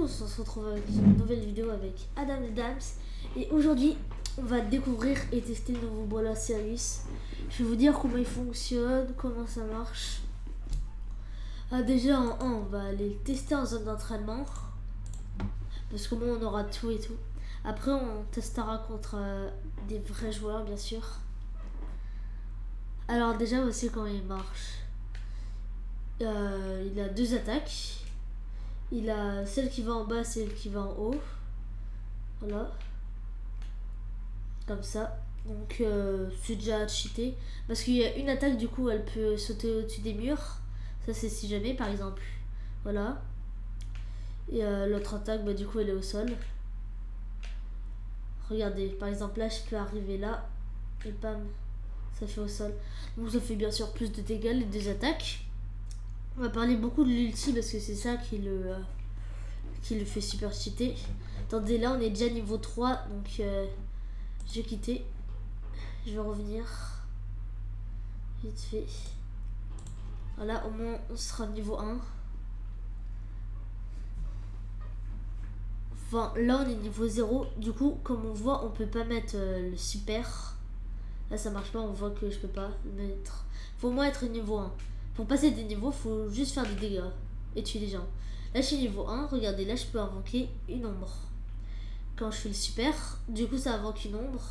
tous, on se retrouve avec une nouvelle vidéo avec Adam Dams. Et aujourd'hui, on va découvrir et tester le nouveau Brawler Service. Je vais vous dire comment il fonctionne, comment ça marche. Déjà en 1, on va aller le tester en zone d'entraînement. Parce que moi on aura tout et tout. Après on testera contre des vrais joueurs bien sûr. Alors déjà voici comment il marche. Il a 2 attaques. Il a celle qui va en bas, celle qui va en haut. Voilà. Comme ça. Donc c'est déjà cheaté. Parce qu'il y a une attaque, du coup, elle peut sauter au-dessus des murs. Ça, c'est si jamais, par exemple. Voilà. Et l'autre attaque, bah, du coup, elle est au sol. Regardez, par exemple, là, je peux arriver là. Et bam, ça fait au sol. Donc ça fait bien sûr plus de dégâts, les 2 attaques. On va parler beaucoup de l'ulti parce que c'est ça qui le fait super cheater. Attendez, là on est déjà niveau 3, donc je vais quitter. Je vais revenir. Vite fait. Voilà, au moins on sera niveau 1. Enfin, là on est niveau 0. Du coup, comme on voit, on peut pas mettre le super. Là ça marche pas, on voit que je peux pas le mettre. Faut au moins être niveau 1. Pour passer des niveaux, faut juste faire des dégâts et tuer les gens. Là je suis niveau 1, regardez, là je peux invoquer une ombre. Quand je fais le super, du coup ça invoque une ombre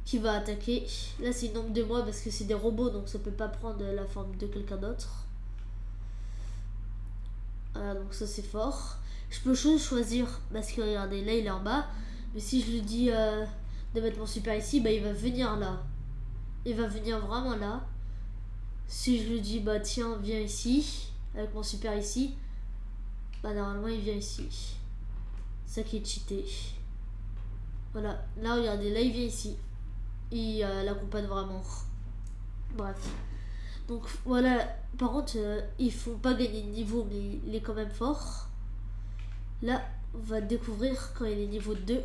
qui va attaquer. Là c'est une ombre de moi parce que c'est des robots, donc ça peut pas prendre la forme de quelqu'un d'autre. Voilà, donc ça c'est fort. Je peux choisir, parce que regardez, là il est en bas. Mais si je lui dis de mettre mon super ici, bah il va venir là. Il va venir vraiment là. Si je lui dis bah tiens viens ici, avec mon super ici, bah normalement il vient ici. Ça qui est cheaté. Voilà, là regardez, là il vient ici. Il l'accompagne vraiment. Bref. Donc voilà, par contre ils font pas gagner de niveau, mais il est quand même fort. Là on va découvrir quand il est niveau 2.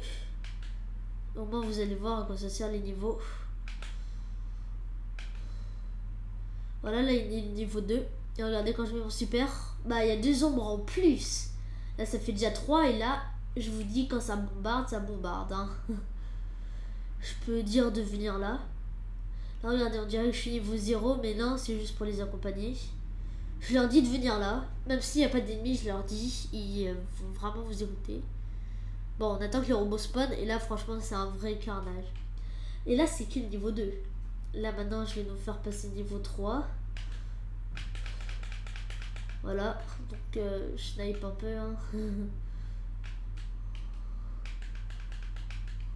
Au moins vous allez voir à quoi ça sert les niveaux. Voilà, là il est niveau 2. Et regardez, quand je mets mon super, bah il y a 2 ombres en plus. Là ça fait déjà 3 et là, je vous dis quand ça bombarde. Hein. Je peux dire de venir là. Là regardez, on dirait que je suis niveau 0, mais non, c'est juste pour les accompagner. Je leur dis de venir là. Même s'il n'y a pas d'ennemis, je leur dis. Ils vont vraiment vous écouter. Bon, on attend que les robots spawn et là franchement c'est un vrai carnage. Et là c'est que le niveau 2. Là maintenant je vais nous faire passer niveau 3. Voilà, donc je snipe un peu. Hein.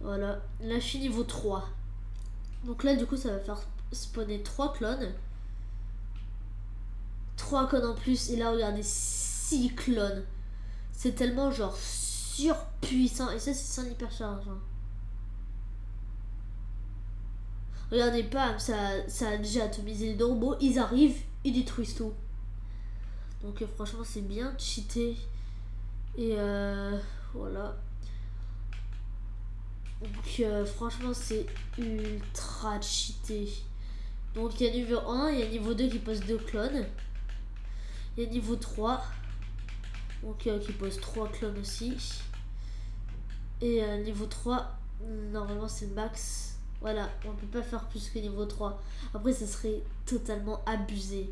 Voilà, là je suis niveau 3. Donc là du coup ça va faire spawner 3 clones. 3 clones en plus. Et là regardez, 6 clones. C'est tellement genre surpuissant. Et ça c'est sans hypercharge. Hein. Regardez pas, ça a déjà atomisé les robots. Ils arrivent, ils détruisent tout. Donc franchement c'est bien cheaté. Et voilà. Donc franchement c'est ultra cheaté. Donc il y a niveau 1, il y a niveau 2 qui pose 2 clones. Il y a niveau 3. Donc qui pose 3 clones aussi. Et niveau 3, normalement c'est le max. Voilà, on peut pas faire plus que niveau 3. Après ça serait totalement abusé.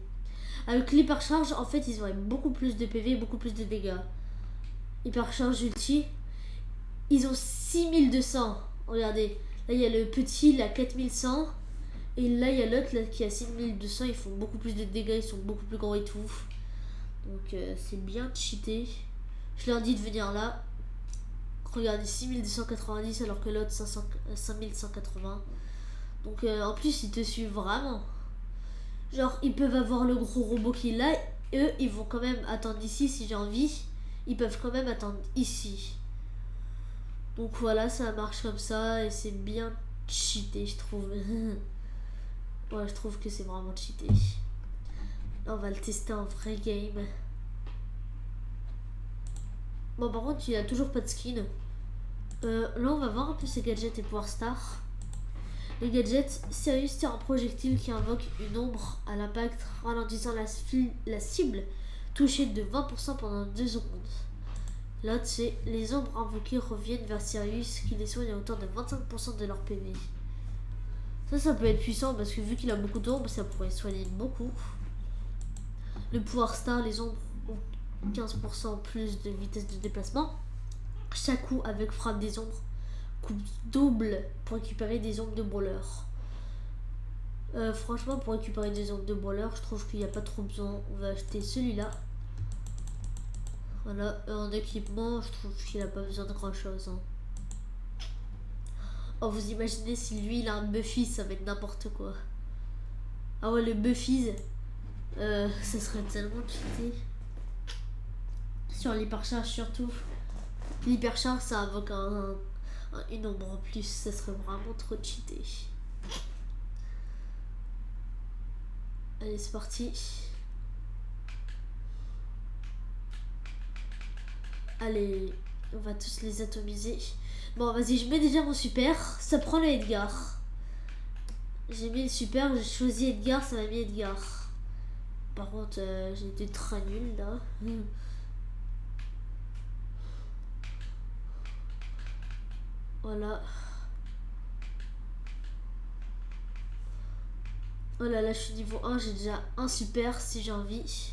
Avec l'hypercharge, en fait ils auraient beaucoup plus de PV et beaucoup plus de dégâts. Hypercharge ulti. Ils ont 6200. Regardez. Là, il y a le petit, il a 4100. Et là, il y a l'autre qui a 6200. Ils font beaucoup plus de dégâts. Ils sont beaucoup plus grands et tout. Donc, c'est bien cheaté. Je leur dis de venir là. Regardez, 6290 alors que l'autre, 5180. Donc, en plus, ils te suivent vraiment. Genre, ils peuvent avoir le gros robot qui est là. Eux, ils vont quand même attendre ici si j'ai envie. Ils peuvent quand même attendre ici. Donc voilà, ça marche comme ça et c'est bien cheaté, je trouve. Ouais, je trouve que c'est vraiment cheaté. Là, on va le tester en vrai game. Bon, par contre, il a toujours pas de skin. Là, on va voir un peu ses gadgets et pouvoir star. Les gadgets, Sirius tire un projectile qui invoque une ombre à l'impact, ralentissant la cible touchée de 20% pendant 2 secondes. Là, c'est les ombres invoquées reviennent vers Sirius qui les soigne à hauteur de 25% de leur PV. Ça peut être puissant parce que vu qu'il a beaucoup d'ombres, ça pourrait soigner beaucoup. Le pouvoir star, les ombres ont 15% plus de vitesse de déplacement. Chaque coup avec frappe des ombres coupe double pour récupérer des ombres de brawler. Franchement, pour récupérer des ombres de brawler, je trouve qu'il n'y a pas trop besoin. On va acheter celui-là. Voilà, en équipement, je trouve qu'il n'a pas besoin de grand chose. Hein. Oh, vous imaginez si lui il a un Buffy, ça va être n'importe quoi. Ah ouais, le Buffy, ça serait tellement cheaté. Sur l'hypercharge surtout. L'hypercharge, ça invoque une ombre en plus, ça serait vraiment trop cheaté. Allez, c'est parti. Allez, on va tous les atomiser. Bon, vas-y, je mets déjà mon super. Ça prend le Edgar. J'ai mis le super, j'ai choisi Edgar, ça m'a mis Edgar. Par contre, j'ai été très nul là. Voilà. Oh là là, je suis niveau 1, j'ai déjà un super si j'ai envie.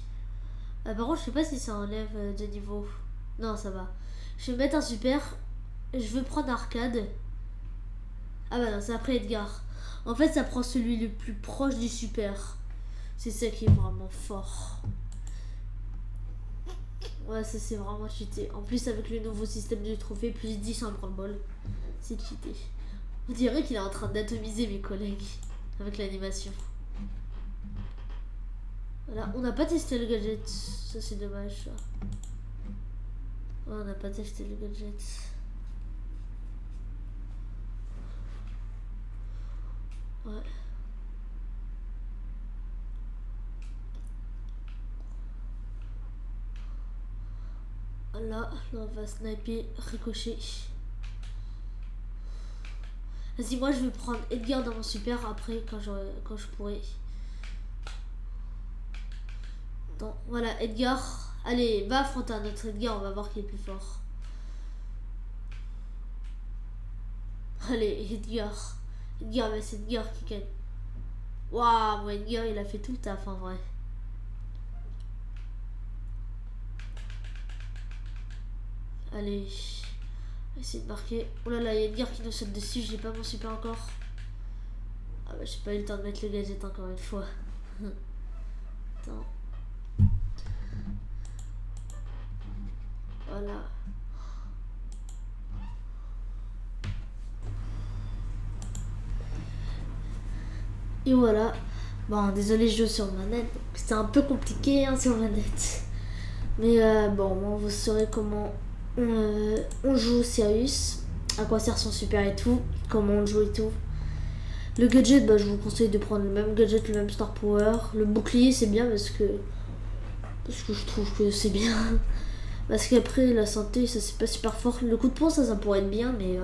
Par contre, je sais pas si ça enlève de niveau. Non, ça va. Je vais mettre un super. Je veux prendre arcade. Ah bah non, c'est après Edgar. En fait, ça prend celui le plus proche du super. C'est ça qui est vraiment fort. Ouais, ça c'est vraiment cheaté. En plus, avec le nouveau système de trophée, plus 10 en Brawl Ball. C'est cheaté. On dirait qu'il est en train d'atomiser mes collègues. Avec l'animation. Voilà, on n'a pas testé le gadget. Ça c'est dommage ça. Ouais, on n'a pas testé le gadget. Ouais. Là on va sniper ricochet. Vas-y, moi je vais prendre Edgar dans mon super après quand je pourrai. Donc voilà, Edgar. Allez, va affronter un autre Edgar, on va voir qui est plus fort. Allez, Edgar. Edgar, mais c'est Edgar qui gagne. Waouh, moi Edgar il a fait tout le taf en vrai. Allez, on va essayer de marquer. Oh là là, il y a Edgar qui nous saute dessus, j'ai pas mon super encore. Ah bah j'ai pas eu le temps de mettre le gadget encore une fois. Attends. Voilà. Et voilà. Bon, désolé, je joue sur manette. C'était un peu compliqué hein, sur manette. Mais bon, vous saurez comment on joue Sirius. À quoi sert son super et tout. Comment on joue et tout. Le gadget, bah, je vous conseille de prendre le même gadget, le même star power. Le bouclier, c'est bien parce que je trouve que c'est bien. Parce qu'après, la santé, ça c'est pas super fort. Le coup de poing, ça pourrait être bien, mais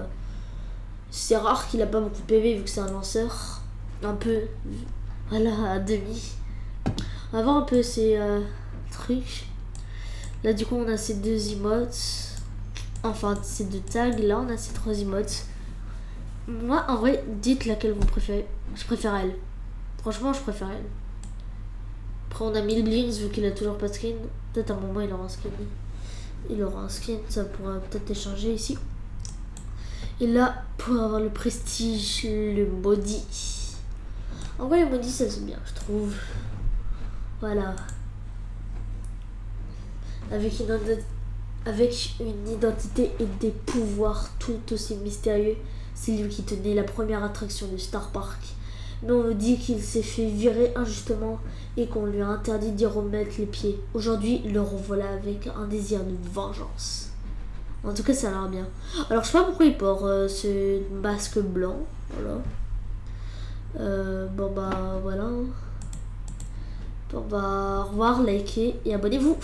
c'est rare qu'il a pas beaucoup de PV vu que c'est un lanceur. Un peu, voilà, à demi. On va voir un peu ces trucs. Là, du coup, on a ces deux emotes. Enfin, ces deux tags. Là, on a ces trois emotes. Moi, en vrai, dites laquelle vous préférez. Je préfère elle. Franchement, je préfère elle. Après, on a 1000 blings vu qu'il a toujours pas de skin. Peut-être à un moment, il aura un skin. Il aura un skin, ça pourra peut-être échanger ici. Et là, pour avoir le prestige, le body. En vrai, le body, ça c'est bien, je trouve. Voilà. Avec une identité et des pouvoirs tout aussi mystérieux. C'est lui qui tenait la première attraction du Star Park. Mais on nous dit qu'il s'est fait virer injustement et qu'on lui a interdit d'y remettre les pieds. Aujourd'hui, le revoilà avec un désir de vengeance. En tout cas, ça a l'air bien. Alors, je sais pas pourquoi il porte ce masque blanc. Voilà. Bon bah, voilà. Bon bah, au revoir, likez et abonnez-vous.